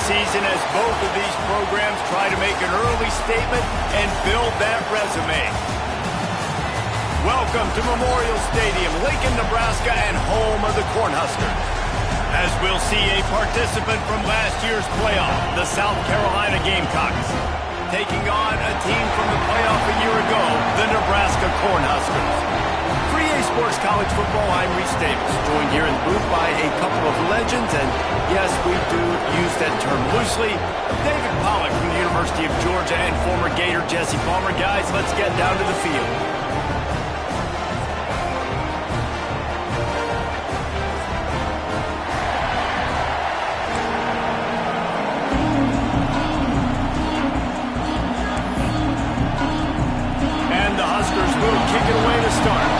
season as both of these programs try to make an early statement and build that resume. Welcome to Memorial Stadium, Lincoln, Nebraska, and home of the Cornhuskers. As we'll see a participant from last year's playoff, the South Carolina Gamecocks, taking on a team from the playoff a year ago, the Nebraska Cornhuskers. For EA Sports College Football, I'm Reese Davis, joined here in the booth by a couple of legends, and yes, we do use that term loosely. David Pollack from the University of Georgia and former Gator Jesse Palmer. Guys, let's get down to the field. And the Huskers will kick it away to start.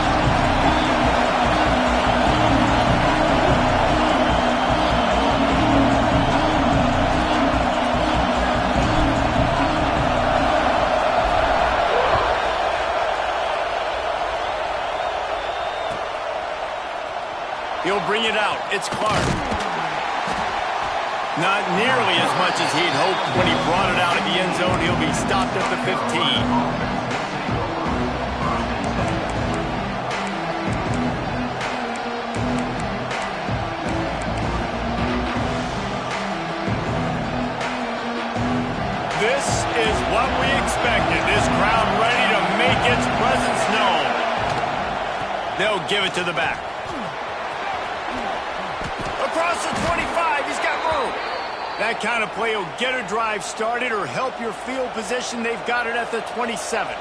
He'll bring it out. It's Clark. Not nearly as much as he'd hoped when he brought it out of the end zone. He'll be stopped at the 15. This is what we expected. This crowd ready to make its presence known. They'll give it to the back. Across the 25, he's got room. That kind of play will get a drive started or help your field position. They've got it at the 27.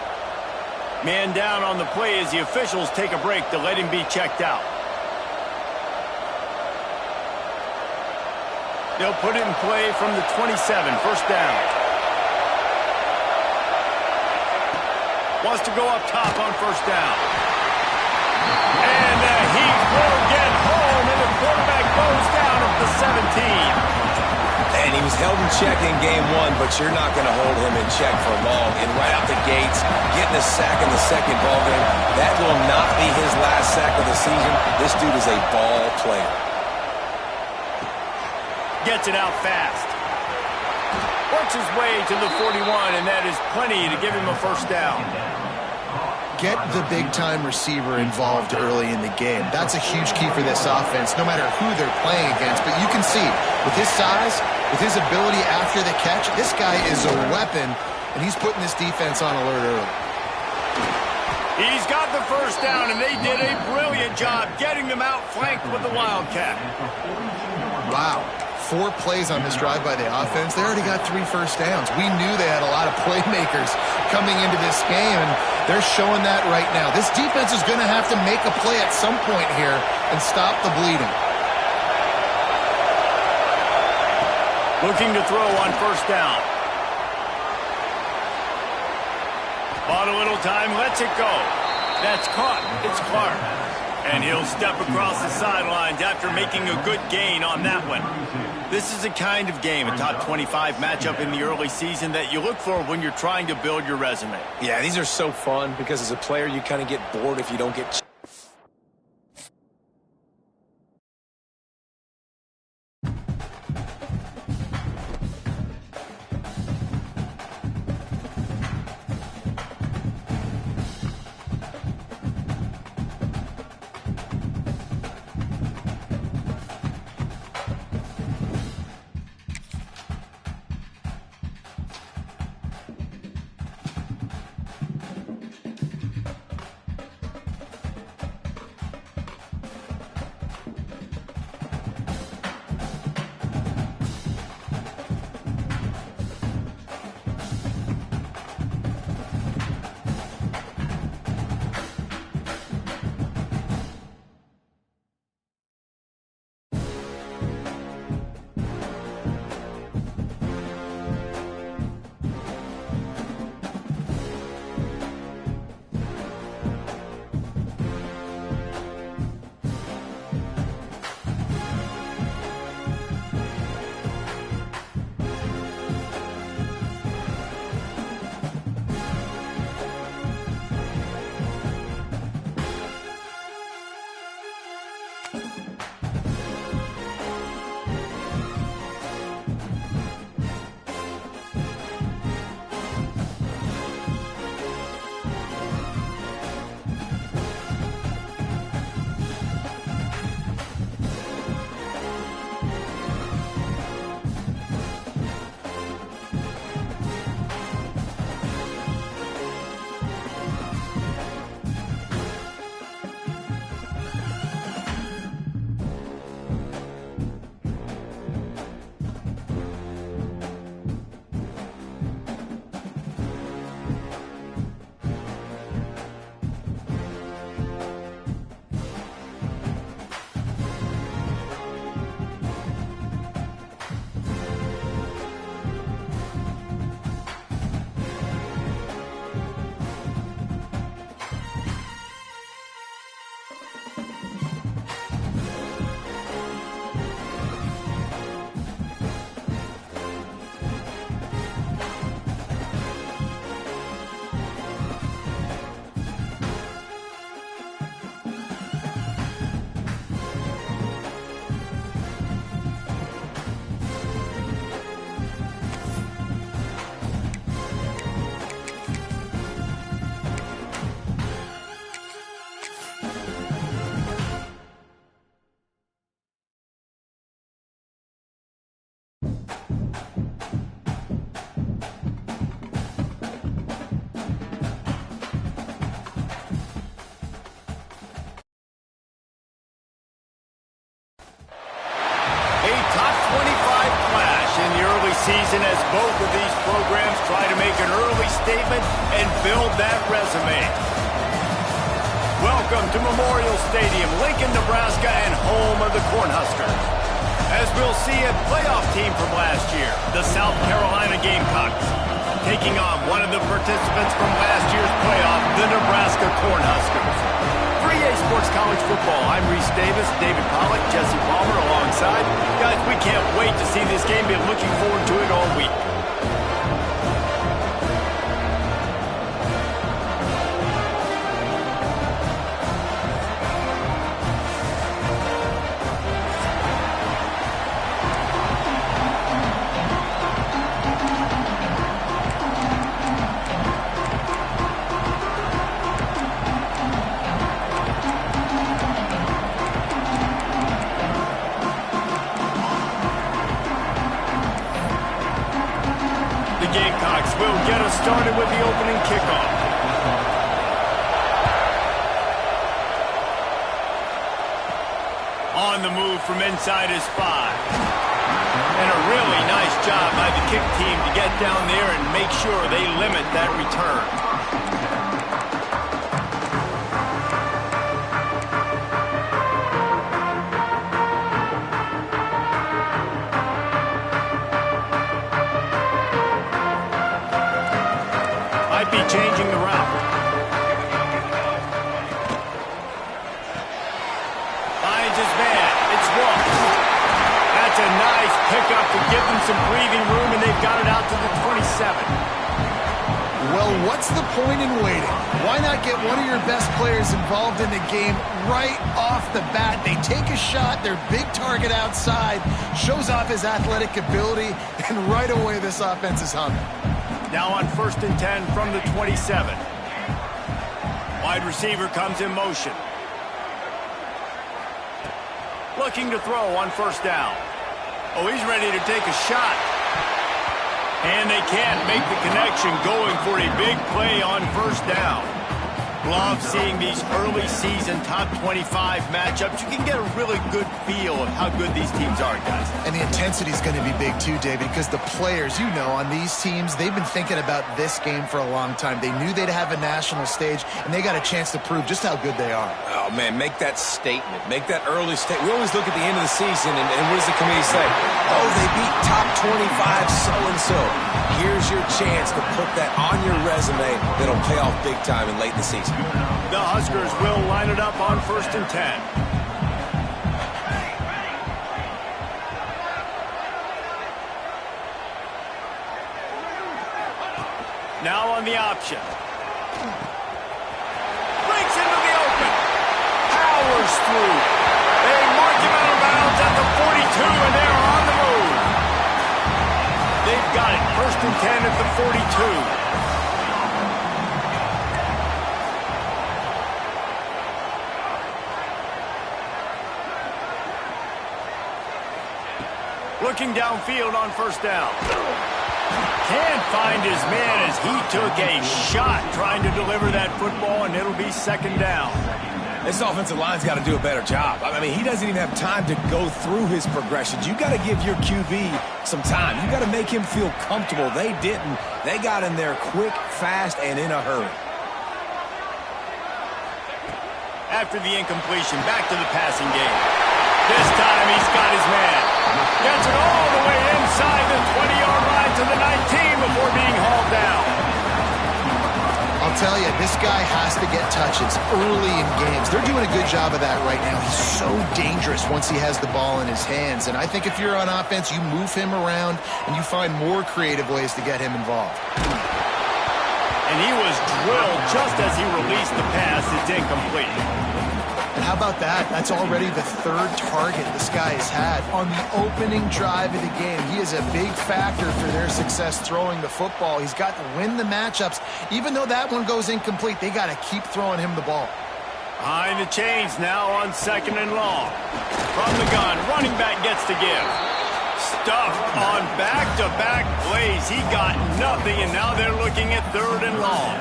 Man down on the play as the officials take a break to let him be checked out. They'll put it in play from the 27, first down. Wants to go up top on first down. And he will get home, and the quarterback goes down at the 17. And he was held in check in game one, but you're not going to hold him in check for long. And right out the gates, getting a sack in the second ball game, that will not be his last sack of the season. This dude is a ball player. Gets it out fast. Works his way to the 41, and that is plenty to give him a first down. Get the big-time receiver involved early in the game. That's a huge key for this offense, no matter who they're playing against. But you can see, with his size, with his ability after the catch, this guy is a weapon, and he's putting this defense on alert early. He's got the first down, and they did a brilliant job getting them out flanked with the Wildcat. Wow. 4 plays on this drive by the offense. They already got 3 first downs. We knew they had a lot of playmakers coming into this game, and they're showing that right now. This defense is going to have to make a play at some point here and stop the bleeding. Looking to throw on first down. Bought a little time, lets it go. That's caught. It's Clark. And he'll step across the sidelines after making a good gain on that one. This is a kind of game, a top 25 matchup in the early season that you look for when you're trying to build your resume. Yeah, these are so fun because as a player, you kind of get bored if you don't get... season as both of these programs try to make an early statement and build that resume. Welcome to Memorial Stadium, Lincoln, Nebraska, and home of the Cornhuskers. As we'll see a playoff team from last year, the South Carolina Gamecocks, taking on one of the participants from last year's playoff, the Nebraska Cornhuskers. 3A Sports College Football, I'm Reese Davis, David Pollack, Jesse Palmer alongside. Guys, we can't wait to see this game. Been looking forward to it all week. Gamecocks will get us started with the opening kickoff. On the move from inside his 5. And a really nice job by the kick team to get down there and make sure they limit that return. Be changing the route. Finds his man. It's Walsh. That's a nice pickup to give them some breathing room, and they've got it out to the 27. Well, what's the point in waiting? Why not get one of your best players involved in the game right off the bat? They take a shot, their big target outside, shows off his athletic ability, and right away this offense is humming. Now on 1st and 10 from the 27. Wide receiver comes in motion. Looking to throw on 1st down. Oh, he's ready to take a shot. And they can't make the connection, going for a big play on 1st down. Love seeing these early season top 25 matchups. You can get a really good feel of how good these teams are, guys. And the intensity is going to be big too, David, because the players, you know, on these teams, they've been thinking about this game for a long time. They knew they'd have a national stage, and they got a chance to prove just how good they are. Oh, man, make that statement. Make that early statement. We always look at the end of the season, and what does the committee say? Oh, they beat top 25 so-and-so. Here's your chance to put that on your resume that'll pay off big time in late in the season. The Huskers will line it up on 1st and 10. Now on the option. Breaks into the open. Powers through. They mark him out of bounds at the 42, and they're on the move. They've got it. 1st and 10 at the 42. Looking downfield on 1st down. Can't find his man as he took a shot trying to deliver that football, and it'll be 2nd down. This offensive line's got to do a better job. I mean, he doesn't even have time to go through his progressions. You got to give your QB some time. You got to make him feel comfortable. They didn't. They got in there quick, fast, and in a hurry. After the incompletion, back to the passing game. This time he's got his man. Gets it all the way inside the 20-yard line to the 19 before being hauled down. I'll tell you, this guy has to get touches early in games. They're doing a good job of that right now. He's so dangerous once he has the ball in his hands. And I think if you're on offense, you move him around and you find more creative ways to get him involved. And he was drilled just as he released the pass. It's incomplete. And how about that? That's already the 3rd target this guy has had on the opening drive of the game. He is a big factor for their success throwing the football. He's got to win the matchups. Even though that one goes incomplete, they got to keep throwing him the ball. Behind the chains now on 2nd and long. From the gun, running back gets to give. Stuffed on back-to-back plays. He got nothing, and now they're looking at 3rd and long.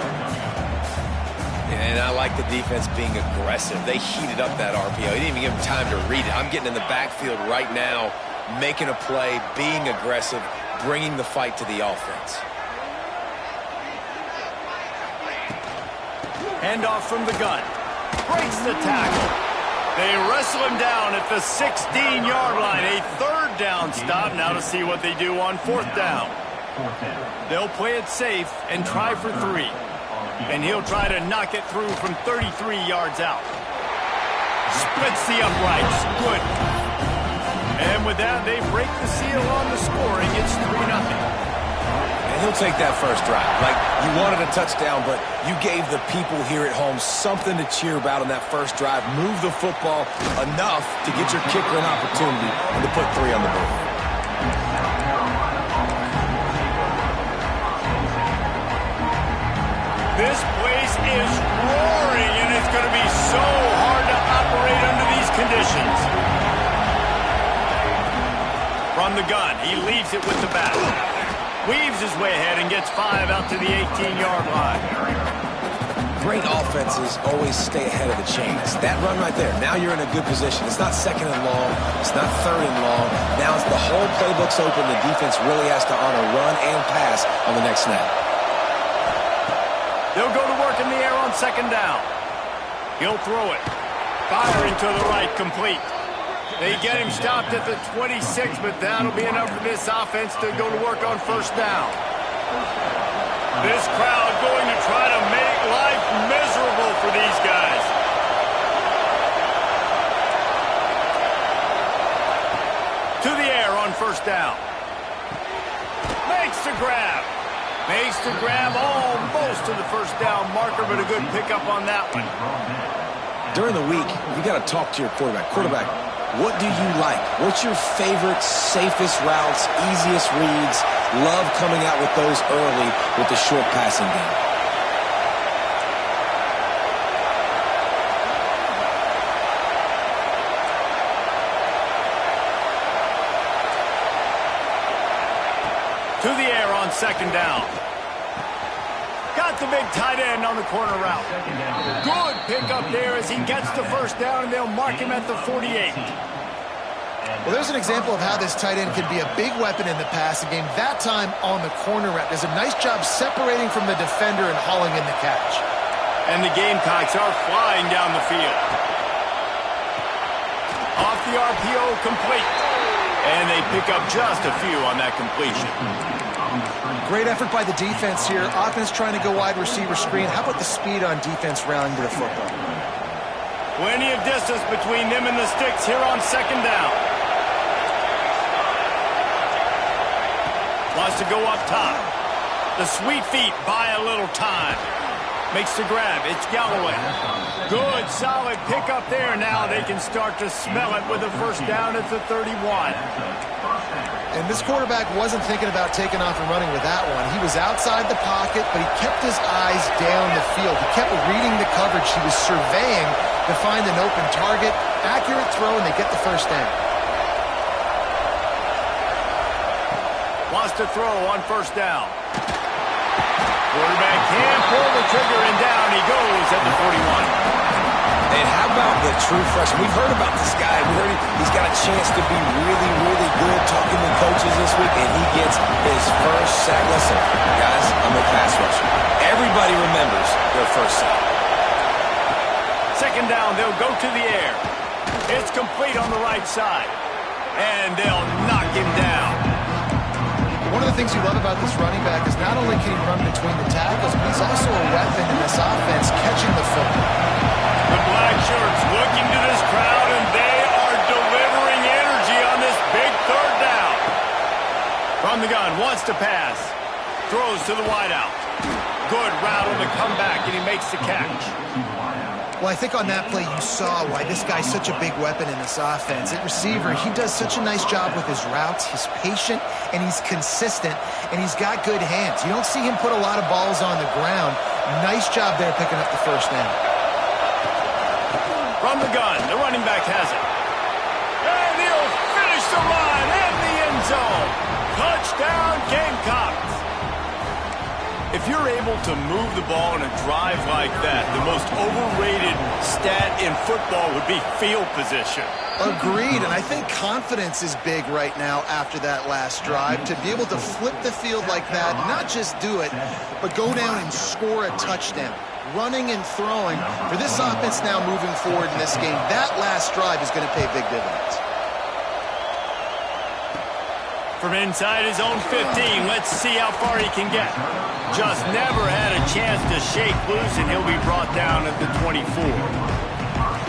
And I like the defense being aggressive. They heated up that RPO. They didn't even give him time to read it. I'm getting in the backfield right now, making a play, being aggressive, bringing the fight to the offense. Handoff from the gun. Breaks the tackle. They wrestle him down at the 16-yard line. A third down stop. Now to see what they do on fourth down. They'll play it safe and try for 3. And he'll try to knock it through from 33 yards out. Splits the uprights. Good. And with that, they break the seal on the scoring. It's 3-0. And he'll take that first drive. Like, you wanted a touchdown, but you gave the people here at home something to cheer about on that first drive. Move the football enough to get your kicker an opportunity and to put 3 on the board. This place is roaring, and it's going to be so hard to operate under these conditions. From the gun, he leaves it with the bat. Weaves his way ahead and gets 5 out to the 18-yard line. Great offenses always stay ahead of the chains. That run right there, now you're in a good position. It's not second and long. It's not third and long. Now it's the whole playbook's open. The defense really has to honor run and pass on the next snap. They'll go to work in the air on second down. He'll throw it. Firing to the right, complete. They get him stopped at the 26, but that'll be enough for this offense to go to work on first down. This crowd going to try to make life miserable for these guys. To the air on first down. Makes the grab. Makes the grab almost to the first down marker, but a good pickup on that one. During the week, you got to talk to your quarterback. Quarterback, what do you like? What's your favorite, safest routes, easiest reads? Love coming out with those early with the short passing game. To the air on second down. Got the big tight end on the corner route. Good pickup there as he gets the first down, and they'll mark him at the 48. Well, there's an example of how this tight end can be a big weapon in the passing game. That time on the corner route does a nice job separating from the defender and hauling in the catch. And the Gamecocks are flying down the field. Off the RPO, complete. And they pick up just a few on that completion. Great effort by the defense here. Offense trying to go wide receiver screen. How about the speed on defense rallying to the football? Plenty of distance between them and the sticks here on second down. Wants to go up top. The sweet feet buy a little time. Makes the grab. It's Galloway. Good, solid pickup there. Now they can start to smell it with a first down at the 31. And this quarterback wasn't thinking about taking off and running with that one. He was outside the pocket, but he kept his eyes down the field. He kept reading the coverage. He was surveying to find an open target. Accurate throw, and they get the first down. Wants to throw on first down. Quarterback can't pull the trigger, and down he goes at the 41. And how about the true freshman? We've heard about this guy. We heard he's got a chance to be really, really good talking to coaches this week, and he gets his first sack. Listen, guys, I'm a pass rusher. Everybody remembers their first sack. Second down, they'll go to the air. It's complete on the right side. And they'll knock him down. One of the things you love about this running back is not only can he run between the tackles, but he's also a weapon in this offense catching the football. The black shirts looking to this crowd, and they are delivering energy on this big third down. From the gun, wants to pass. Throws to the wideout. Good route on the comeback, and he makes the catch. Well, I think on that play you saw why this guy's such a big weapon in this offense. At receiver, he does such a nice job with his routes. He's patient, and he's consistent, and he's got good hands. You don't see him put a lot of balls on the ground. Nice job there picking up the first down. From the gun, the running back has it. And he'll finish the line in the end zone. Touchdown, Gamecocks. If you're able to move the ball in a drive like that, the most overrated stat in football would be field position. Agreed, and I think confidence is big right now after that last drive. To be able to flip the field like that, not just do it, but go down and score a touchdown. Running and throwing. For this offense now moving forward in this game, that last drive is going to pay big dividends. From inside his own 15, let's see how far he can get. Just never had a chance to shake loose, and he'll be brought down at the 24.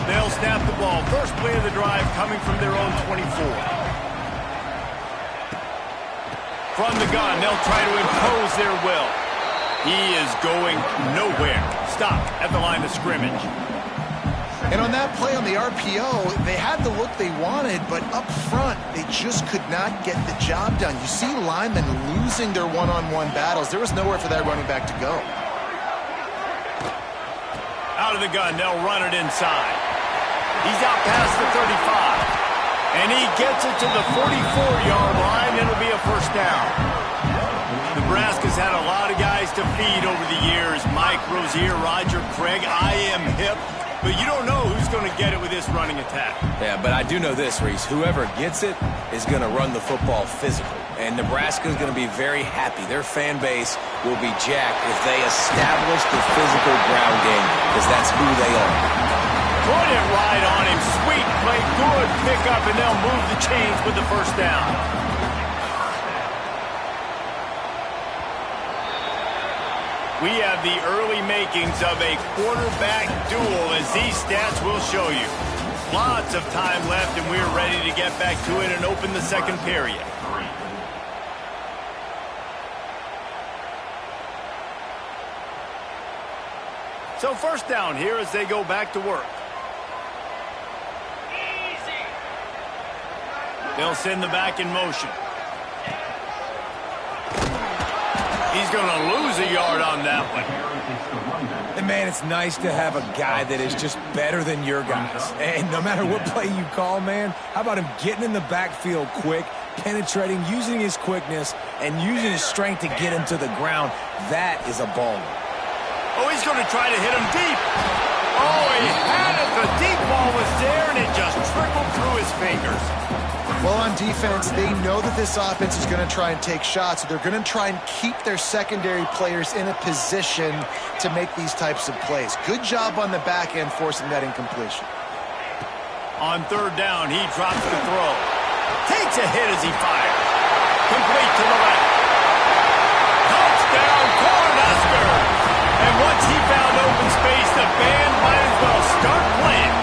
They'll snap the ball. First play of the drive coming from their own 24. From the gun, they'll try to impose their will. He is going nowhere. Stop at the line of scrimmage. And on that play on the RPO, they had the look they wanted, but up front, they just could not get the job done. You see linemen losing their one-on-one battles. There was nowhere for that running back to go. Out of the gun, they'll run it inside. He's out past the 35. And he gets it to the 44-yard line. It'll be a first down. Nebraska's had a lot of guys to feed over the years. Mike Rozier, Roger Craig, I am hip. But you don't know who's going to get it with this running attack. Yeah, but I do know this, Reese. Whoever gets it is going to run the football physical. And Nebraska is going to be very happy. Their fan base will be jacked if they establish the physical ground game, because that's who they are. Put it right on him. Sweet play, good pickup, and they'll move the chains with the first down. We have the early makings of a quarterback duel, as these stats will show you. Lots of time left, and we're ready to get back to it and open the second period. So first down here as they go back to work. They'll send the back in motion. He's going to lose a yard on that one. And, man, it's nice to have a guy that is just better than your guys. And no matter what play you call, man, how about him getting in the backfield quick, penetrating, using his quickness, and using his strength to get him to the ground? That is a baller. Oh, he's going to try to hit him deep. Oh, he had it. The deep ball was there, and it just trickled through his fingers. Well, on defense, they know that this offense is going to try and take shots. So they're going to try and keep their secondary players in a position to make these types of plays. Good job on the back end forcing that incompletion. On third down, he drops the throw. Takes a hit as he fires. Complete to the left. Touchdown, Cornhuskers! And once he found open space, the band might as well start playing.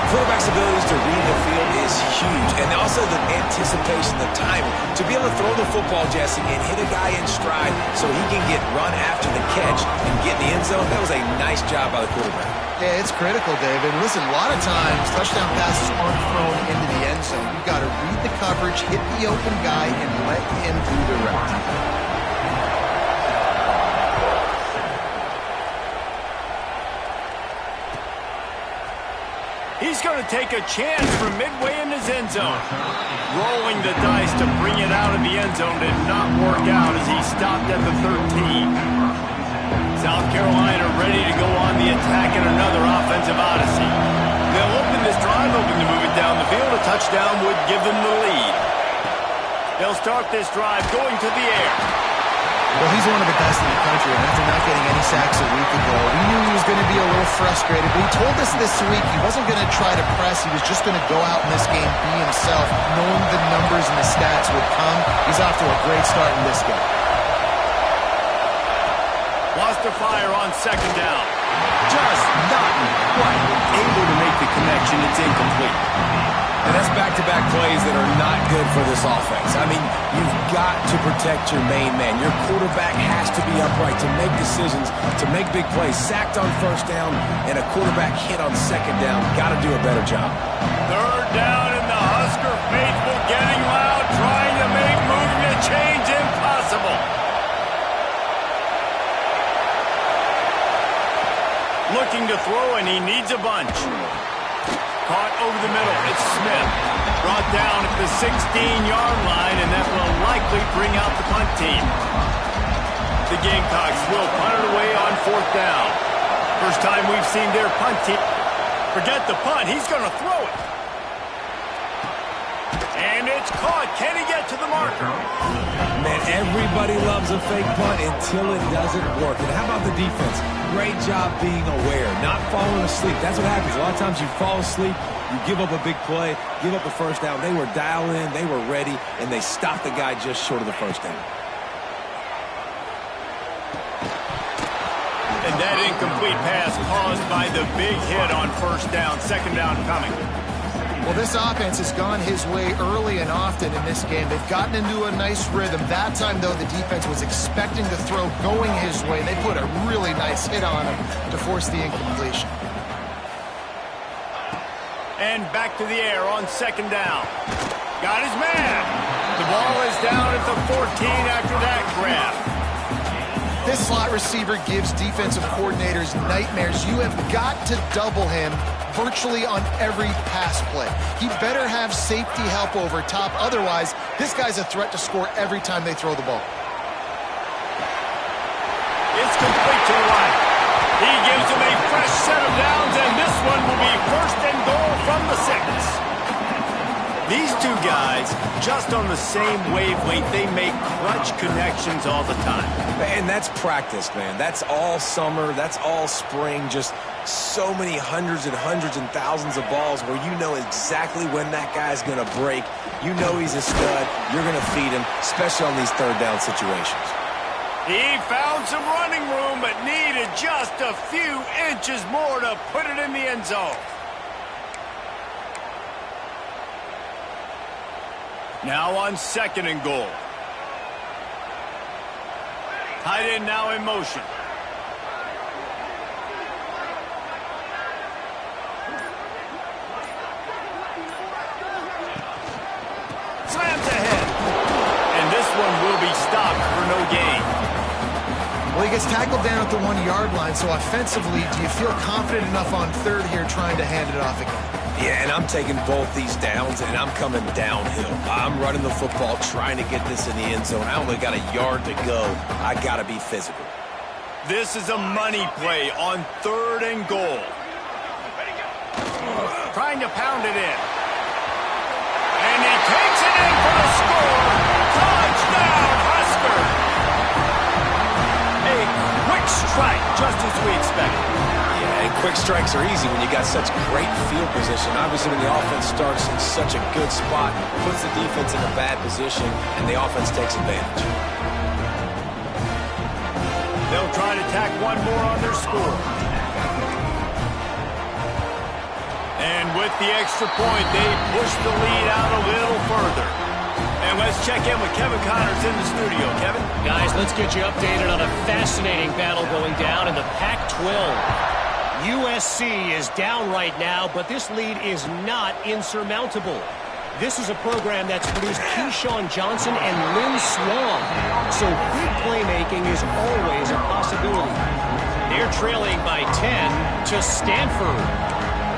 Quarterback's abilities to read the field is huge, and also the anticipation, the timing. To be able to throw the football, Jesse, and hit a guy in stride so he can get run after the catch and get in the end zone, that was a nice job by the quarterback. Yeah, it's critical, David. Listen, a lot of times, touchdown passes aren't thrown into the end zone. You've got to read the coverage, hit the open guy, and let him do the rest. He's going to take a chance from midway in his end zone. Rolling the dice to bring it out of the end zone did not work out as he stopped at the 13. South Carolina ready to go on the attack in another offensive odyssey. They'll open this drive, hoping to move it down the field. A touchdown would give them the lead. They'll start this drive going to the air. Well, he's one of the best in the country, and after not getting any sacks a week ago, we knew he was going to be a little frustrated, but he told us this week he wasn't going to try to press. He was just going to go out in this game, be himself, knowing the numbers and the stats would come. He's off to a great start in this game. Lost to fire on second down. Just not quite able to make the connection. It's incomplete. And that's back-to-back plays that are not good for this offense. I mean, you've got to protect your main man. Your quarterback has to be upright to make decisions, to make big plays. Sacked on first down and a quarterback hit on second down. Got to do a better job. Third down and the Husker faithful getting loud, trying to make moving the chains impossible. Looking to throw, and he needs a bunch. Caught over the middle. It's Smith. Brought down at the 16-yard line, and that will likely bring out the punt team. The Gamecocks will punt it away on 4th down. First time we've seen their punt team. Forget the punt. He's going to throw it. And it's caught. Can he get to the marker? Man, everybody loves a fake punt until it doesn't work. And how about the defense? Great job being aware, not falling asleep. That's what happens. A lot of times you fall asleep, you give up a big play, give up a first down. They were dialed in, they were ready, and they stopped the guy just short of the first down. And that incomplete pass caused by the big hit on 1st down. 2nd down coming. Well, this offense has gone his way early and often in this game. They've gotten into a nice rhythm. That time, though, the defense was expecting the throw going his way. They put a really nice hit on him to force the incompletion. And back to the air on 2nd down. Got his man. The ball is down at the 14 after that grab. This slot receiver gives defensive coordinators nightmares. You have got to double him virtually on every pass play. He better have safety help over top. Otherwise, this guy's a threat to score every time they throw the ball. It's complete to the right. He gives him a fresh set of downs, and this one will be 1st and goal from the 6. These two guys, just on the same wavelength, they make clutch connections all the time. And that's practice, man. That's all summer. That's all spring. Just so many hundreds and thousands of balls where you know exactly when that guy's going to break. You know he's a stud. You're going to feed him, especially on these 3rd down situations. He found some running room, but needed just a few inches more to put it in the end zone. Now on 2nd and goal. Tight end now in motion. Slams ahead. And this one will be stopped for no gain. Well, he gets tackled down at the 1-yard line, so offensively, do you feel confident enough on 3rd here trying to hand it off again? Yeah, and I'm taking both these downs, and I'm coming downhill. I'm running the football, trying to get this in the end zone. I only got a yard to go. I got to be physical. This is a money play on 3rd and goal. Trying to pound it in. And he takes it in for the score. Touchdown, Husker! A quick strike, just as we expected. Yeah, and quick strikes are easy when you got such great field position. Obviously, when the offense starts in such a good spot, puts the defense in a bad position, and the offense takes advantage. They'll try to tack one more on their score. And with the extra point, they push the lead out a little further. And let's check in with Kevin Connors in the studio. Kevin? Guys, let's get you updated on a fascinating battle going down in the Pac-12. USC is down right now, but this lead is not insurmountable. This is a program that's produced Keyshawn Johnson and Lynn Swann, so big playmaking is always a possibility. They're trailing by 10 to Stanford.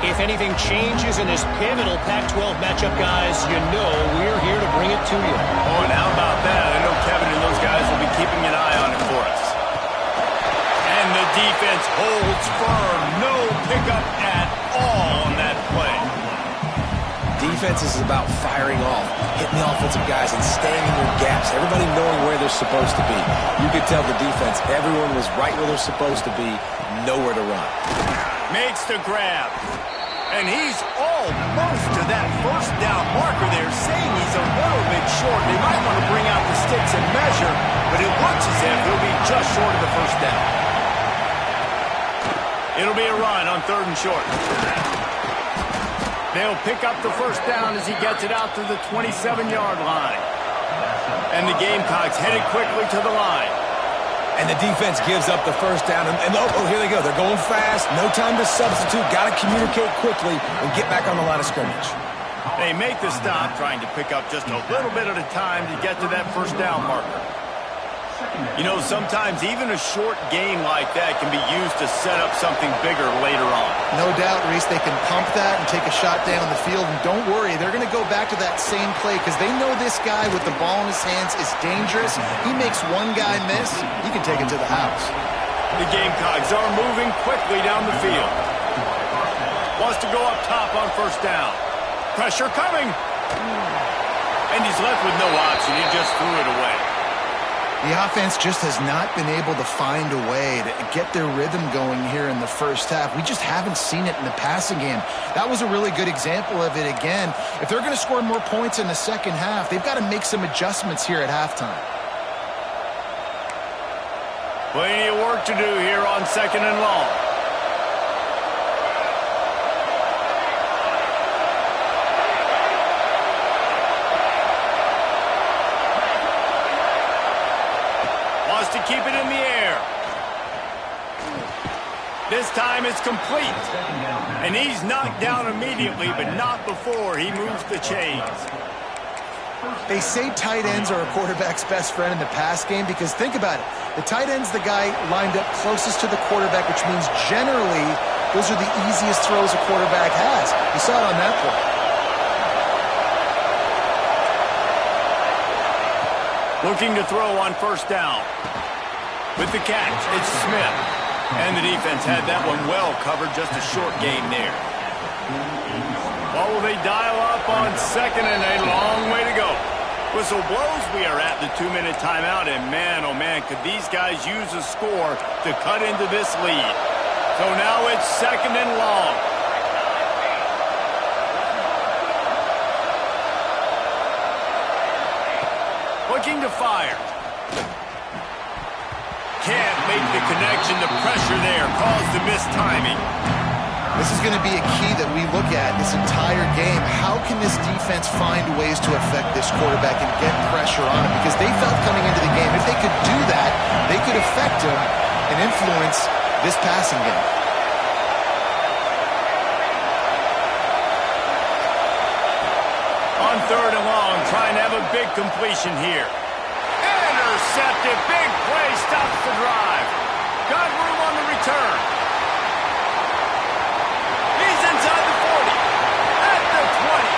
If anything changes in this pivotal Pac-12 matchup, guys, you know we're here to bring it to you. Oh, and how about that? I know Kevin and those guys will be keeping an eye on it for us. And the defense holds firm. No pickup at all on that play. Defense is about firing off, hitting the offensive guys, and staying in their gaps. Everybody knowing where they're supposed to be. You could tell the defense, everyone was right where they're supposed to be, nowhere to run. Makes the grab. And he's almost to that 1st down marker there, saying he's a little bit short. They might want to bring out the sticks and measure, but it looks as if he'll be just short of the 1st down. It'll be a run on 3rd and short. They'll pick up the 1st down as he gets it out to the 27-yard line. And the Gamecocks headed quickly to the line. And the defense gives up the 1st down. And here they go. They're going fast. No time to substitute. Got to communicate quickly and get back on the line of scrimmage. They make the stop, trying to pick up just a little bit at a time to get to that 1st down marker. You know, sometimes even a short game like that can be used to set up something bigger later on. No doubt, Reese, they can pump that and take a shot down the field. And don't worry, they're going to go back to that same play because they know this guy with the ball in his hands is dangerous. He makes one guy miss, he can take it to the house. The Gamecocks are moving quickly down the field. Wants to go up top on first down. Pressure coming. And he's left with no option. He just threw it away. The offense just has not been able to find a way to get their rhythm going here in the first half. We just haven't seen it in the passing game. That was a really good example of it again. If they're going to score more points in the second half, they've got to make some adjustments here at halftime. Plenty of work to do here on second and long. Wants to keep it in the air. This time it's complete. And he's knocked down immediately, but not before he moves the chains. They say tight ends are a quarterback's best friend in the pass game because think about it. The tight end's the guy lined up closest to the quarterback, which means generally those are the easiest throws a quarterback has. You saw it on that play. Looking to throw on first down. With the catch, it's Smith. And the defense had that one well covered, just a short gain there. What will they dial up on second and a long way to go? Whistle blows, we are at the 2-minute timeout, and man, oh man, could these guys use a score to cut into this lead. So now it's second and long. Looking to fire. Can't make the connection. The pressure there caused the missed timing. This is going to be a key that we look at this entire game. How can this defense find ways to affect this quarterback and get pressure on him? Because they felt coming into the game, if they could do that, they could affect him and influence this passing game. On third and long, trying to have a big completion here. Intercepted, big play, stops the drive. Got room on the return. He's inside the 40, at the 20.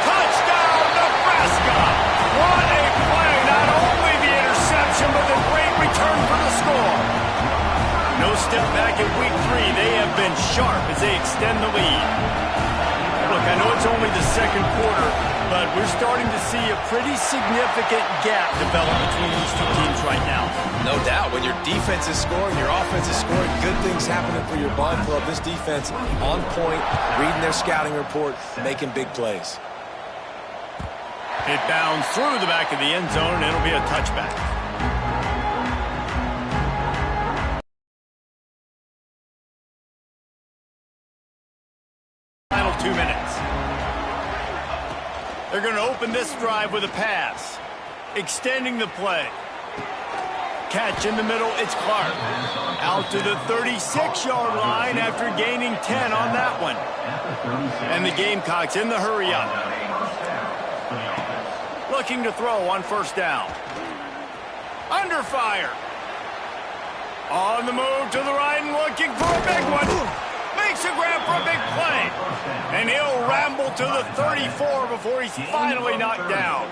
Touchdown, Nebraska. What a play, not only the interception, but the great return for the score. No step back in week 3. They have been sharp as they extend the lead. Look, I know it's only the second quarter, but we're starting to see a pretty significant gap develop between these two teams right now. No doubt. When your defense is scoring, your offense is scoring, good things happening for your ball club. This defense on point, reading their scouting report, making big plays. It bounds through the back of the end zone, and it'll be a touchback. Final 2 minutes. They're going to open this drive with a pass. Extending the play. Catch in the middle, it's Clark. Out to the 36-yard line after gaining 10 on that one. And the Gamecocks in the hurry-up. Looking to throw on first down. Under fire. On the move to the right and looking for a big one. Makes a grab for a big play. And he'll ramble to the 34 before he's finally knocked down.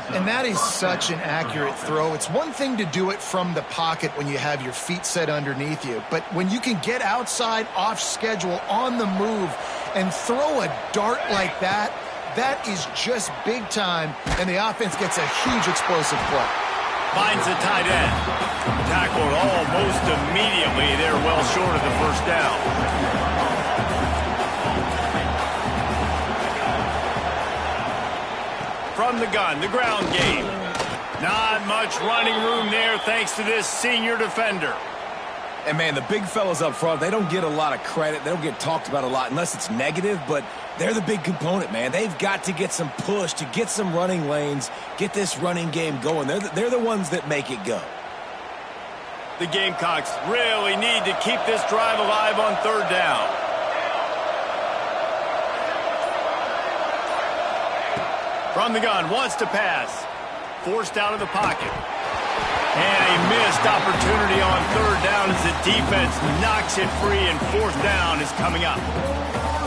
And that is such an accurate throw. It's one thing to do it from the pocket when you have your feet set underneath you, but when you can get outside, off schedule, on the move, and throw a dart like that, that is just big time, and the offense gets a huge explosive play. Finds the tight end. Tackled almost immediately. They're well short of the first down. From the gun, the ground game. Not much running room there thanks to this senior defender. And, man, the big fellas up front, they don't get a lot of credit. They don't get talked about a lot unless it's negative, but they're the big component, man. They've got to get some push, to get some running lanes, get this running game going. They're the ones that make it go. The Gamecocks really need to keep this drive alive on third down. From the gun, wants to pass. Forced out of the pocket. And a missed opportunity on third down as the defense knocks it free, and fourth down is coming up.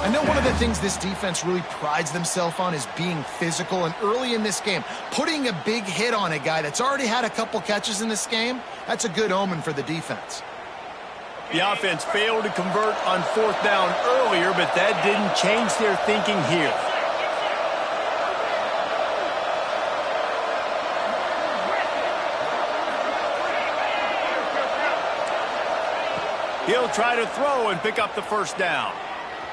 I know one of the things this defense really prides themselves on is being physical, and early in this game, putting a big hit on a guy that's already had a couple catches in this game, that's a good omen for the defense. The offense failed to convert on fourth down earlier, but that didn't change their thinking here. He'll try to throw and pick up the first down.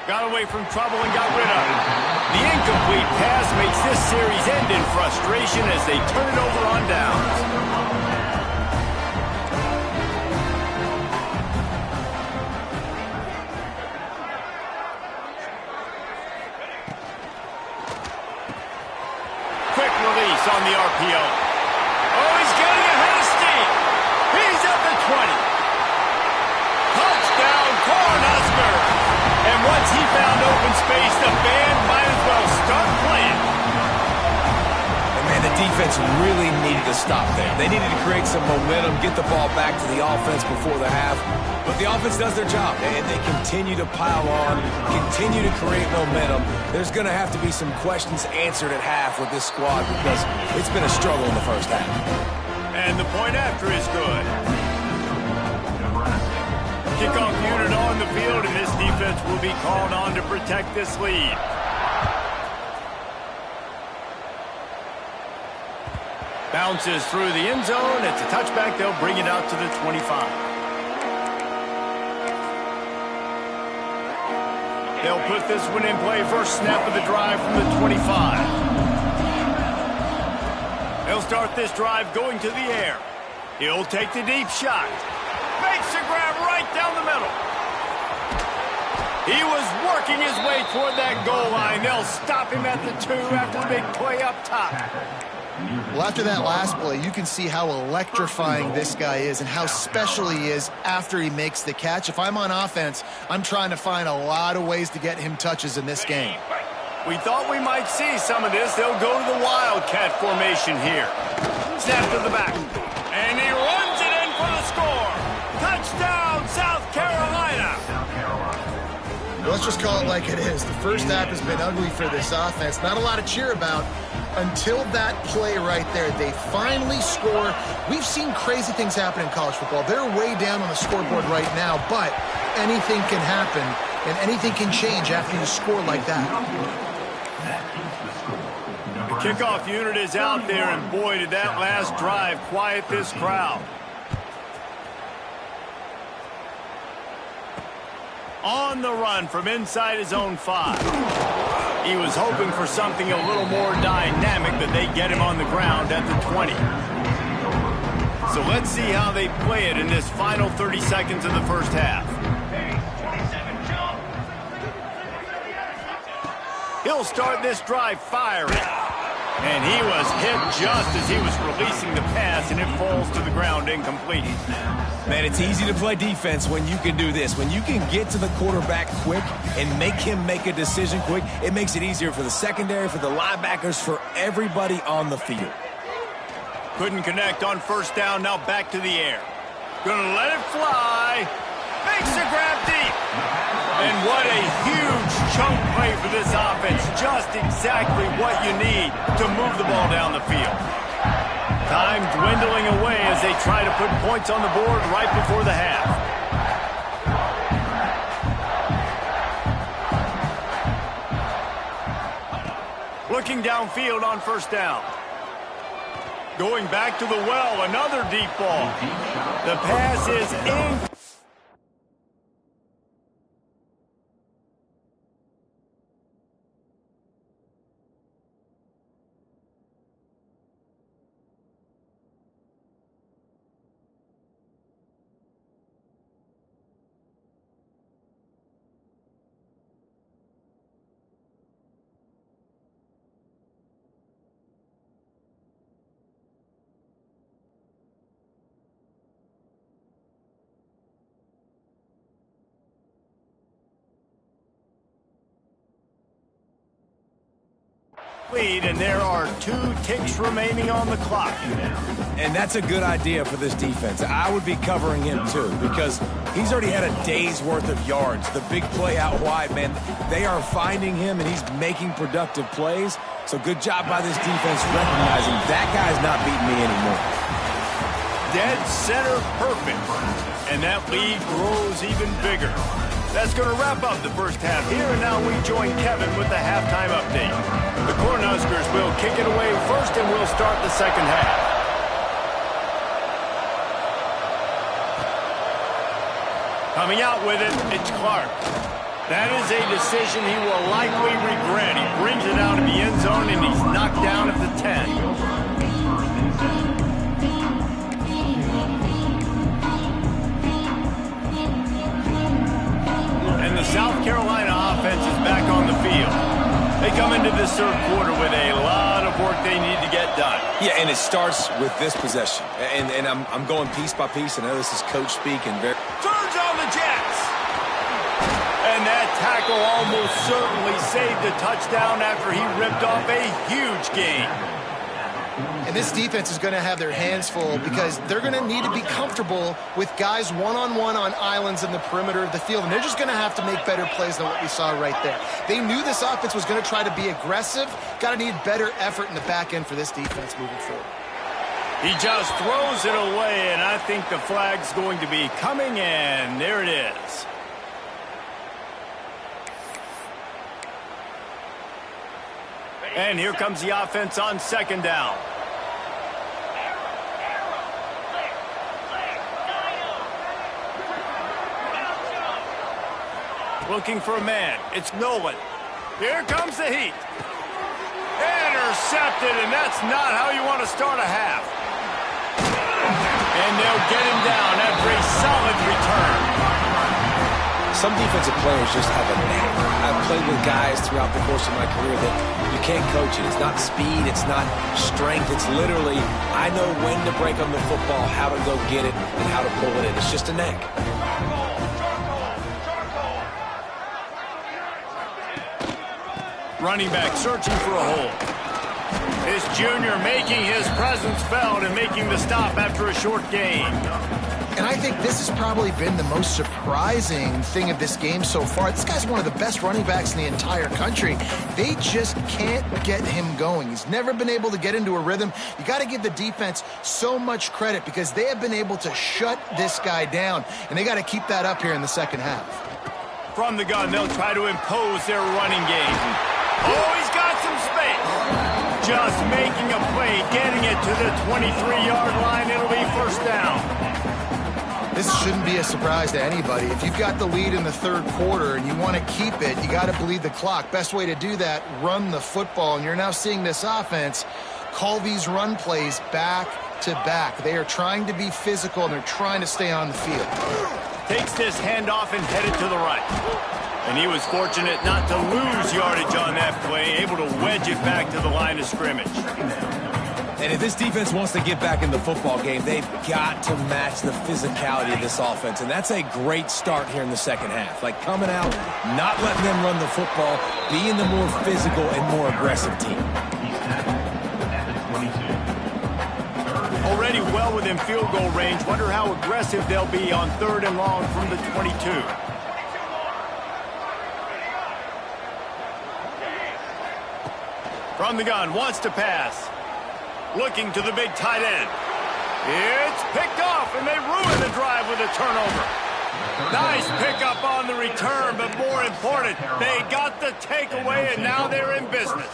Got away from trouble and got rid of it. The incomplete pass makes this series end in frustration as they turn it over on downs. Quick release on the RPO. Oh, he's getting ahead of steam. He's at the 20. Touchdown, Cornhuskers! And once he found open space, the band might as well start playing. And man, the defense really needed to stop there. They needed to create some momentum, get the ball back to the offense before the half. But the offense does their job, and they continue to pile on, continue to create momentum. There's going to have to be some questions answered at half with this squad because it's been a struggle in the first half. And the point after is good. Kickoff unit on the field, and this defense will be called on to protect this lead. Bounces through the end zone. It's a touchback. They'll bring it out to the 25. They'll put this one in play. First snap of the drive from the 25. They'll start this drive going to the air. He'll take the deep shot. Makes a grab right down the middle. He was working his way toward that goal line. They'll stop him at the 2 after the big play up top. Well, after that last play, you can see how electrifying this guy is and how special he is after he makes the catch. If I'm on offense, I'm trying to find a lot of ways to get him touches in this game. We thought we might see some of this. They'll go to the Wildcat formation here. Snap to the back. And he runs it in for the score. Touchdown, South Carolina. Let's just call it like it is. The first half has been ugly for this offense. Not a lot to cheer about until that play right there. They finally score. We've seen crazy things happen in college football. They're way down on the scoreboard right now, but anything can happen, and anything can change after you score like that. The kickoff unit is out there, and boy, did that last drive quiet this crowd. On the run from inside his own 5. He was hoping for something a little more dynamic, but they get him on the ground at the 20. So let's see how they play it in this final 30 seconds of the first half. He'll start this drive firing. And he was hit just as he was releasing the pass, and it falls to the ground incomplete. Man, it's easy to play defense when you can do this. When you can get to the quarterback quick and make him make a decision quick, it makes it easier for the secondary, for the linebackers, for everybody on the field. Couldn't connect on first down, now back to the air. Gonna let it fly. Makes a grab deep. And what a huge chunk play for this offense. Just exactly what you need to move the ball down the field. Time dwindling away as they try to put points on the board right before the half. Looking downfield on first down. Going back to the well, another deep ball. The pass is in. Lead, and there are 2 ticks remaining on the clock. And that's a good idea for this defense. I would be covering him too, because he's already had a day's worth of yards. The big play out wide, man, they are finding him, and he's making productive plays. So good job by this defense recognizing that guy's not beating me anymore. Dead center perfect. And that lead grows even bigger. That's going to wrap up the first half here, and now we join Kevin with the halftime update. The Cornhuskers will kick it away first, and we'll start the second half. Coming out with it, it's Clark. That is a decision he will likely regret. He brings it out of the end zone, and he's knocked down at the 10. And the South Carolina offense is back on the field. They come into this third quarter with a lot of work they need to get done. Yeah, and it starts with this possession. And I'm going piece by piece. I know this is coach speak. Turns on the Jets. And that tackle almost certainly saved a touchdown after he ripped off a huge gain. And this defense is going to have their hands full because they're going to need to be comfortable with guys one-on-one on islands in the perimeter of the field. And they're just going to have to make better plays than what we saw right there. They knew this offense was going to try to be aggressive. Got to need better effort in the back end for this defense moving forward. He just throws it away, and I think the flag's going to be coming in. There it is. And here comes the offense on second down. Looking for a man. It's Nolan. Here comes the heat. Intercepted, and that's not how you want to start a half. And they'll get him down after a solid return. Some defensive players just have a knack. I've played with guys throughout the course of my career that you can't coach it. It's not speed. It's not strength. It's literally, I know when to break on the football, how to go get it, and how to pull it in. It's just a knack. Running back searching for a hole. His junior making his presence felt and making the stop after a short gain. And I think this has probably been the most surprising thing of this game so far. This guy's one of the best running backs in the entire country. They just can't get him going. He's never been able to get into a rhythm. You got to give the defense so much credit because they have been able to shut this guy down, and they got to keep that up here in the second half. From the gun, they'll try to impose their running game. Oh, he's got some space. Just making a play, getting it to the 23-yard line. It'll be first down. This shouldn't be a surprise to anybody. If you've got the lead in the third quarter and you want to keep it, you got to bleed the clock. Best way to do that, run the football. And you're now seeing this offense call these run plays back to back. They are trying to be physical, and they're trying to stay on the field. Takes this handoff and headed to the right. And he was fortunate not to lose yardage on that play, able to wedge it back to the line of scrimmage. And if this defense wants to get back in the football game, they've got to match the physicality of this offense. And that's a great start here in the second half. Like coming out, not letting them run the football, being the more physical and more aggressive team. Already well within field goal range. Wonder how aggressive they'll be on third and long from the 22. From the gun, wants to pass. Looking to the big tight end. It's picked off, and they ruin the drive with a turnover. Nice pickup on the return, but more important, they got the takeaway, and now they're in business.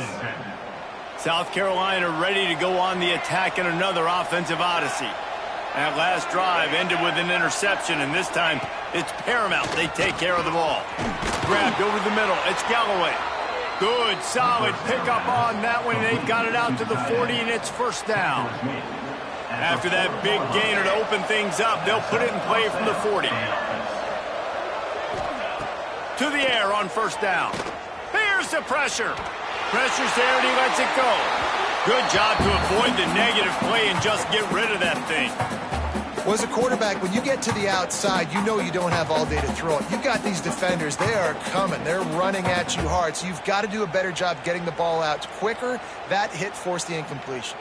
South Carolina ready to go on the attack in another offensive odyssey. That last drive ended with an interception, and this time it's paramount they take care of the ball. Grabbed over the middle. It's Galloway. Good, solid pickup on that one. They've got it out to the 40, and it's first down. After that big gainer to open things up, they'll put it in play from the 40. To the air on first down. Here's the pressure. Pressure's there, and he lets it go. Good job to avoid the negative play and just get rid of that thing. Well, as a quarterback, when you get to the outside, you know you don't have all day to throw it. You've got these defenders. They are coming. They're running at you hard. So you've got to do a better job getting the ball out quicker. That hit forced the incompletion.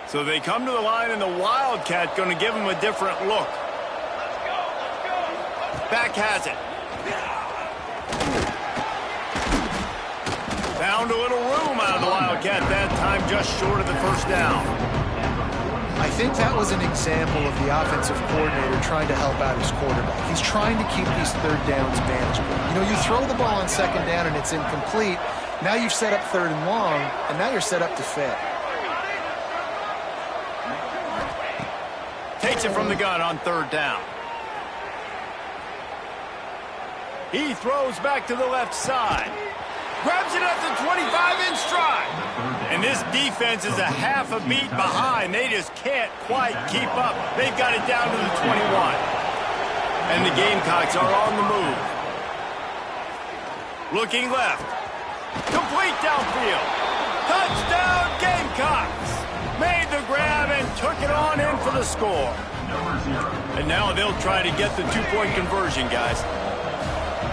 So they come to the line, and the Wildcat going to give them a different look. Back has it. Found a little room out of the Wildcat that time, just short of the first down. I think that was an example of the offensive coordinator trying to help out his quarterback. He's trying to keep these third downs manageable. You know, you throw the ball on second down and it's incomplete. Now you've set up third and long, and now you're set up to fail. Takes it from the gun on third down. He throws back to the left side. Grabs it at the 25 in stride. And this defense is a half a beat behind. They just can't quite keep up. They've got it down to the 21. And the Gamecocks are on the move. Looking left. Complete downfield. Touchdown Gamecocks. Made the grab and took it on in for the score. And now they'll try to get the two-point conversion, guys.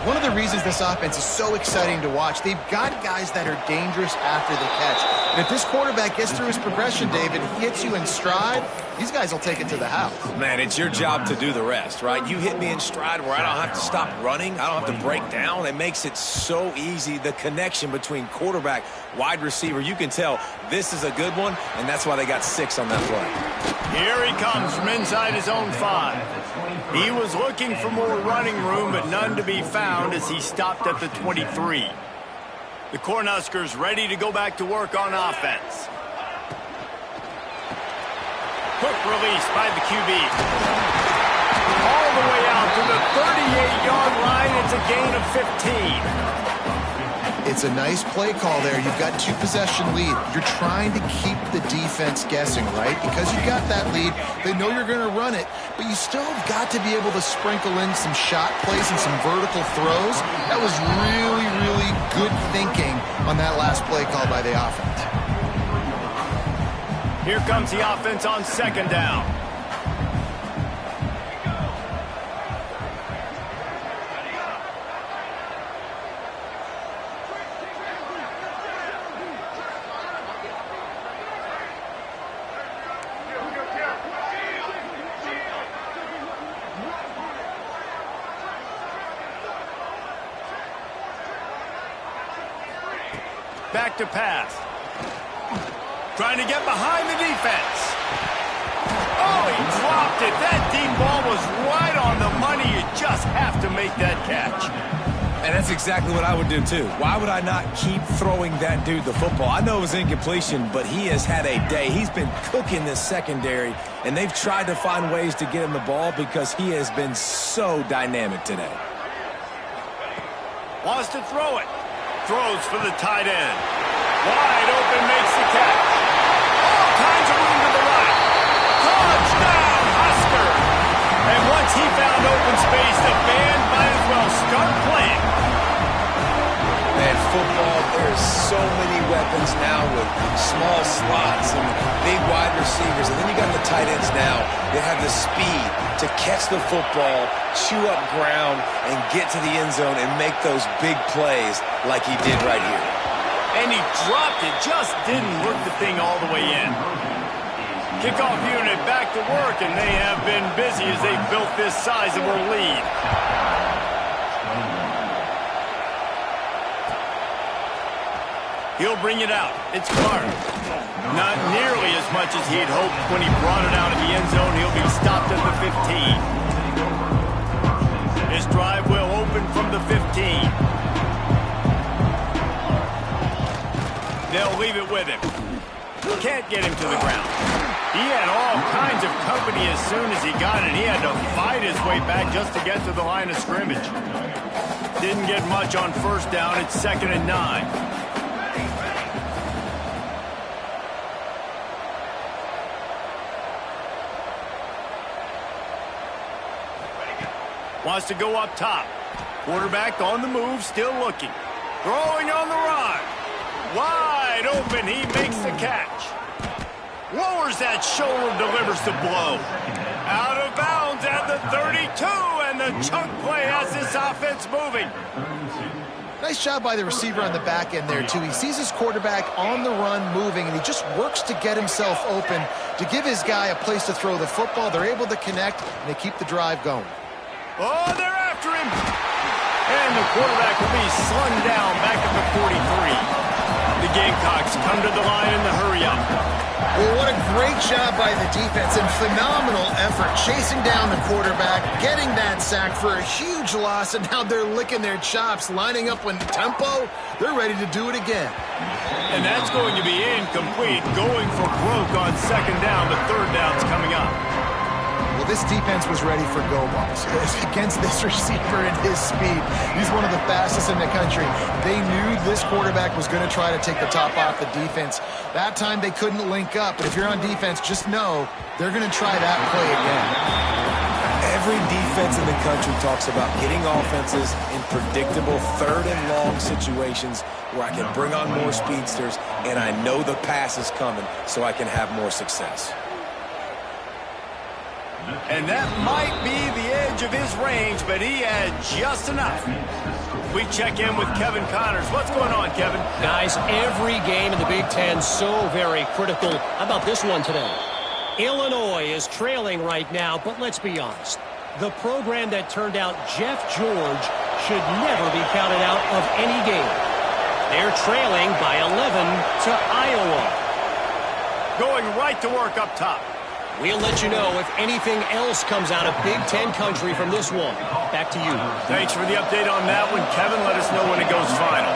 One of the reasons this offense is so exciting to watch, they've got guys that are dangerous after the catch. And if this quarterback gets through his progression, David, hits you in stride, these guys will take it to the house. Man, it's your job to do the rest, right? You hit me in stride where I don't have to stop running. I don't have to break down. It makes it so easy. The connection between quarterback, wide receiver, you can tell this is a good one, and that's why they got 6 on that play. Here he comes from inside his own 5. He was looking for more running room, but none to be found as he stopped at the 23. The Cornhuskers ready to go back to work on offense. Quick release by the QB. All the way out to the 38-yard line. It's a gain of 15. It's a nice play call there. You've got 2-possession lead. You're trying to keep the defense guessing, right? Because you got that lead, they know you're going to run it, but you still have got to be able to sprinkle in some shot plays and some vertical throws. That was really, really good thinking on that last play call by the offense. Here comes the offense on second down. Back to pass. Trying to get behind the defense. Oh, he dropped it. That deep ball was right on the money. You just have to make that catch. And that's exactly what I would do, too. Why would I not keep throwing that dude the football? I know it was incompletion, but he has had a day. He's been cooking this secondary, and they've tried to find ways to get him the ball because he has been so dynamic today. Wants to throw it. Throws for the tight end. Wide open, makes the catch. All kinds of room to the right. Touchdown, Husker! And once he found open space, the band might as well start playing. Man, football, there's so many weapons now with small slots and big wide receivers. And then you got the tight ends now that have the speed to catch the football, chew up ground, and get to the end zone and make those big plays like he did right here. And he dropped it, just didn't work the thing all the way in. Kickoff unit back to work, and they have been busy as they built this sizable lead. He'll bring it out. It's Clark. Not nearly as much as he'd hoped when he brought it out of the end zone. He'll be stopped at the 15. His drive will open from the 15. They'll leave it with him. Can't get him to the ground. He had all kinds of company as soon as he got it. He had to fight his way back just to get to the line of scrimmage. Didn't get much on first down. It's 2nd and 9. Wants to go up top. Quarterback on the move, still looking. Throwing on the run. Wide open, he makes the catch. Lowers that shoulder, delivers the blow. Out of bounds at the 32, and the chunk play has this offense moving. Nice job by the receiver on the back end there, too. He sees his quarterback on the run moving, and he just works to get himself open to give his guy a place to throw the football. They're able to connect, and they keep the drive going. Oh, they're after him. And the quarterback will be slung down back at the 43. The Gamecocks come to the line in the hurry-up. Well, what a great job by the defense and phenomenal effort chasing down the quarterback, getting that sack for a huge loss, and now they're licking their chops, lining up with tempo. They're ready to do it again. And that's going to be incomplete, going for broke on second down. The third down's coming up. Well, this defense was ready for go balls against this receiver and his speed. He's one of the fastest in the country. They knew this quarterback was going to try to take the top off the defense. That time they couldn't link up, but if you're on defense, just know they're going to try that play again. Every defense in the country talks about getting offenses in predictable third and long situations where I can bring on more speedsters and I know the pass is coming so I can have more success. And that might be the edge of his range, but he had just enough. We check in with Kevin Connors. What's going on, Kevin? Guys, every game in the Big Ten so very critical. How about this one today? Illinois is trailing right now, but let's be honest. The program that turned out Jeff George should never be counted out of any game. They're trailing by 11 to Iowa. Going right to work up top. We'll let you know if anything else comes out of Big Ten country from this one. Back to you. Thanks for the update on that one, Kevin. Let us know when it goes final.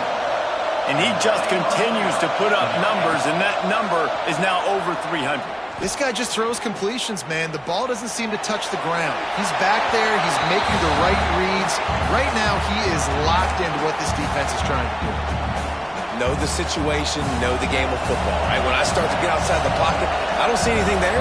And he just continues to put up numbers, and that number is now over 300. This guy just throws completions, man. The ball doesn't seem to touch the ground. He's back there. He's making the right reads. Right now, he is locked into what this defense is trying to do. Know the situation, know the game of football, right? When I start to get outside the pocket, I don't see anything there.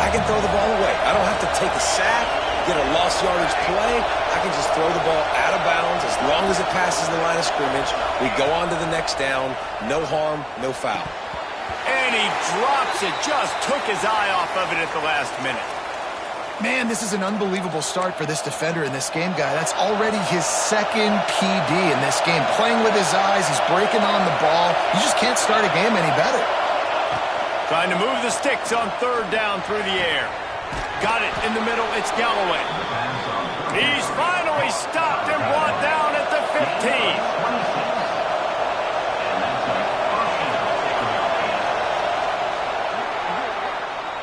I can throw the ball away. I don't have to take a sack, get a lost yardage play. I can just throw the ball out of bounds as long as it passes the line of scrimmage. We go on to the next down. No harm, no foul. And he drops it. Just took his eye off of it at the last minute. Man, this is an unbelievable start for this defender in this game, guy. That's already his second PD in this game. Playing with his eyes, he's breaking on the ball. You just can't start a game any better. Trying to move the sticks on third down through the air. Got it in the middle. It's Galloway. He's finally stopped and brought down at the 15.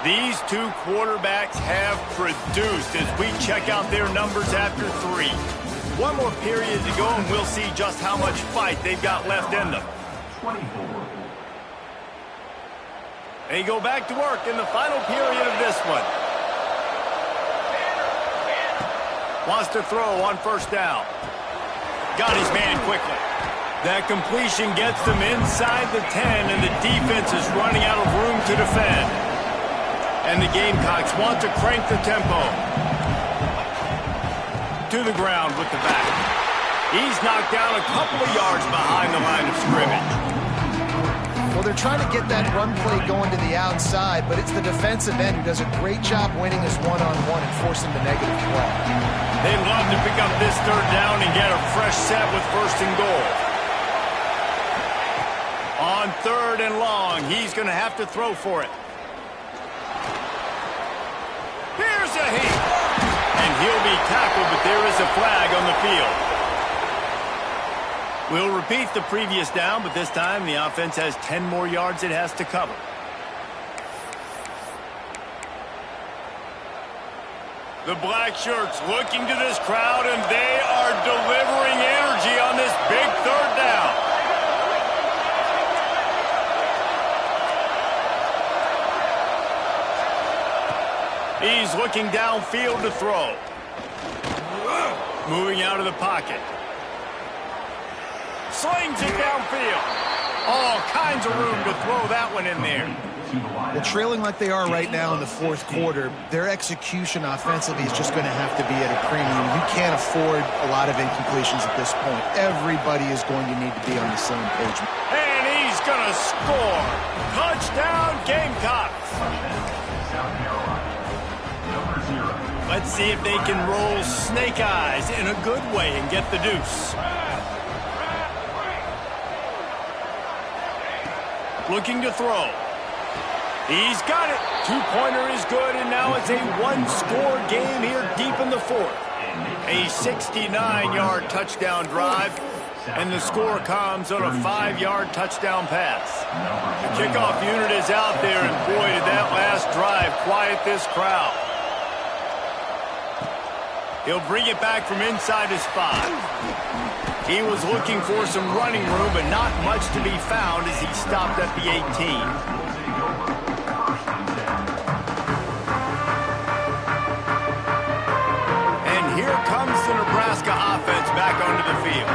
These two quarterbacks have produced as we check out their numbers after 3. One more period to go, and we'll see just how much fight they've got left in them. They go back to work in the final period of this one. Wants to throw on first down. Got his man quickly. That completion gets them inside the 10, and the defense is running out of room to defend. And the Gamecocks want to crank the tempo. To the ground with the back. He's knocked down a couple of yards behind the line of scrimmage. Well, they're trying to get that run play going to the outside, but it's the defensive end who does a great job winning his one-on-one and forcing the negative play. They'd love to pick up this third down and get a fresh set with first and goal. On third and long, he's going to have to throw for it. Here's a heat. And he'll be tackled, but there is a flag on the field. We'll repeat the previous down, but this time the offense has 10 more yards it has to cover. The black shirts looking to this crowd, and they are delivering energy on this big third down. He's looking downfield to throw. Moving out of the pocket. Slings it downfield. All kinds of room to throw that one in there. Well, trailing like they are right now in the fourth quarter, their execution offensively is just going to have to be at a premium. You can't afford a lot of incompletions at this point. Everybody is going to need to be on the same page. And he's going to the score. Touchdown, Gamecocks. Let's see if they can roll snake eyes in a good way and get the deuce. Looking to throw. He's got it. Two-pointer is good, and now it's a one-score game here deep in the fourth. A 69-yard touchdown drive, and the score comes on a 5-yard touchdown pass. The kickoff unit is out there, and boy, did that last drive quiet this crowd. He'll bring it back from inside his 5. He was looking for some running room, but not much to be found as he stopped at the 18. Here comes the Nebraska offense back onto the field.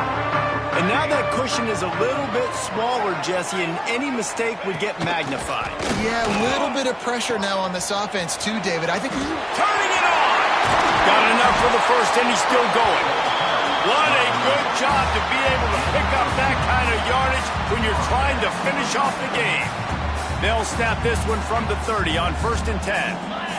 And now that cushion is a little bit smaller, Jesse, and any mistake would get magnified. Yeah, a little bit of pressure now on this offense too, David. I think he's turning it on. Got enough for the first, and he's still going. What a good job to be able to pick up that kind of yardage when you're trying to finish off the game. They'll snap this one from the 30 on 1st and 10.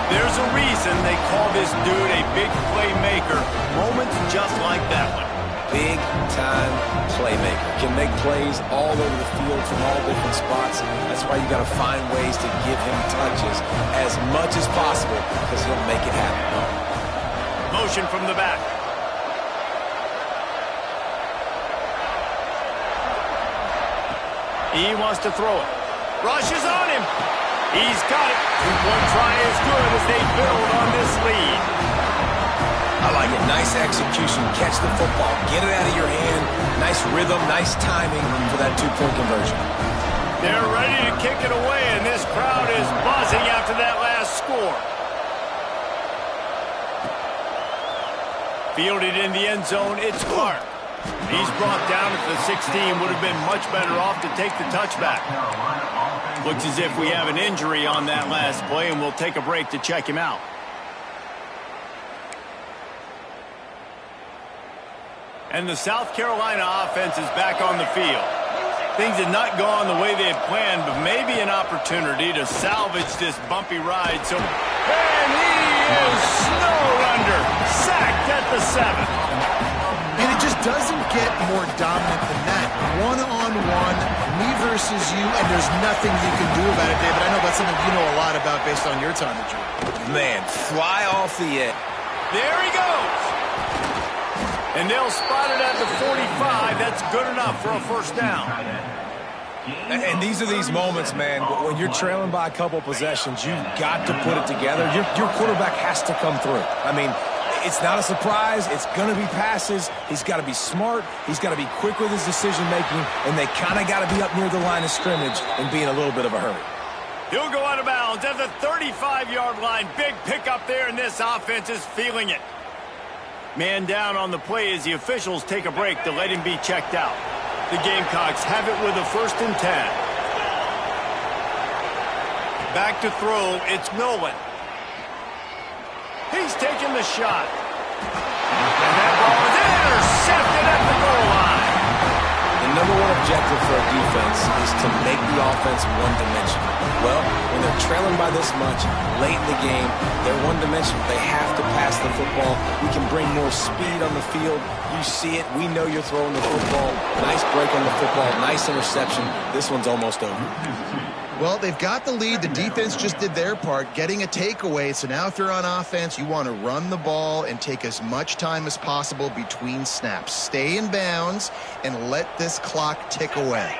There's a reason they call this dude a big playmaker. Moments just like that one. Big-time playmaker. Can make plays all over the field from all different spots. That's why you got to find ways to give him touches as much as possible because he'll make it happen. Motion from the back. He wants to throw it. Rush is on him. He's got it. One try as good as they build on this lead. I like it. Nice execution. Catch the football. Get it out of your hand. Nice rhythm, nice timing for that two-point conversion. They're ready to kick it away, and this crowd is buzzing after that last score. Fielded in the end zone, it's Clark. He's brought down at the 16. Would have been much better off to take the touchback. Looks as if we have an injury on that last play, and we'll take a break to check him out. And the South Carolina offense is back on the field. Things had not gone the way they had planned, but maybe an opportunity to salvage this bumpy ride. So, and he is snowed under, sacked at the 7. And it just doesn't get more dominant than that. One-on-one, me versus you, and there's nothing you can do about it, David. I know that's something you know a lot about based on your time at Georgia. Man, fly off the edge. There he goes. And they'll spot it at the 45. That's good enough for a first down. And these are these moments, man, when you're trailing by a couple possessions, you've got to put it together. Your quarterback has to come through. I mean, it's not a surprise. It's going to be passes. He's got to be smart. He's got to be quick with his decision-making, and they kind of got to be up near the line of scrimmage and be in a little bit of a hurry. He'll go out of bounds at the 35-yard line. Big pickup there, and this offense is feeling it. Man down on the play as the officials take a break to let him be checked out. The Gamecocks have it with a 1st and 10. Back to throw, it's Nolan. He's taking the shot. And that ball is intercepted at the goal line. The number one objective for a defense is to make the offense one-dimensional. Well, when they're trailing by this much, late in the game, they're one-dimensional. They have to pass the football. We can bring more speed on the field. You see it. We know you're throwing the football. Nice break on the football. Nice interception. This one's almost over. Well, they've got the lead. The defense just did their part, getting a takeaway. So now if you're on offense, you want to run the ball and take as much time as possible between snaps. Stay in bounds and let this clock tick away.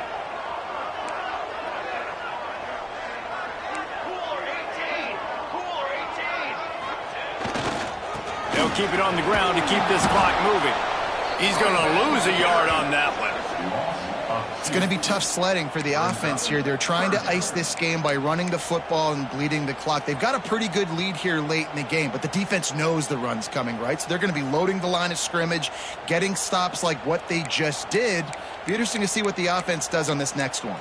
They'll keep it on the ground to keep this clock moving. He's going to lose a yard on that one. It's going to be tough sledding for the offense here. They're trying to ice this game by running the football and bleeding the clock. They've got a pretty good lead here late in the game, but the defense knows the run's coming, right? So they're going to be loading the line of scrimmage, getting stops like what they just did. Be interesting to see what the offense does on this next one.